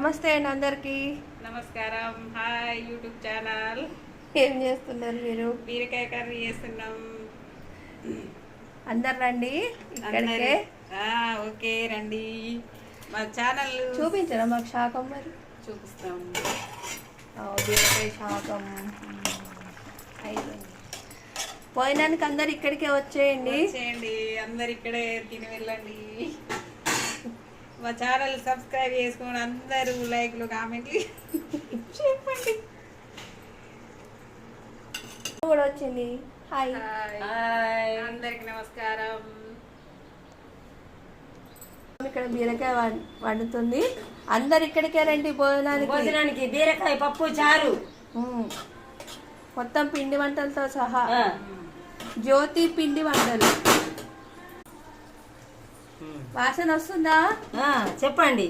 నమస్తే అండి అందరికి. నమస్కారం. Hi YouTube channel. ఏం చేస్తున్నారు మీరు? బీరకాయ కర్రీ చేస్తున్నాం. అందరు రండి ఇక్కడికే. ఓకే రండి. మా ఛానల్ చూపించరా మాకు శాకం? మరి చూపిస్తాం. బీరకాయ శాకం అయిపోయింది. పోయినానికి అందరు ఇక్కడికే వచ్చేయండి. అందరు ఇక్కడే తిని వెళ్ళండి. మా ఛానల్ సబ్స్క్రైబ్ చేసుకోండి. అందరూ లైక్లు కామెంట్లు చెప్పండి. కూడా వచ్చింది. హాయ్ అందరికి నమస్కారం. ఇక్కడ బీరకాయ వండుతుంది. అందరు ఇక్కడికే రండి భోజనానికి. బీరకాయ పప్పు చారు మొత్తం పిండి వంటలతో సహా. జ్యోతి పిండి వంటలు. వాసన వస్తుందా? చెప్పండి.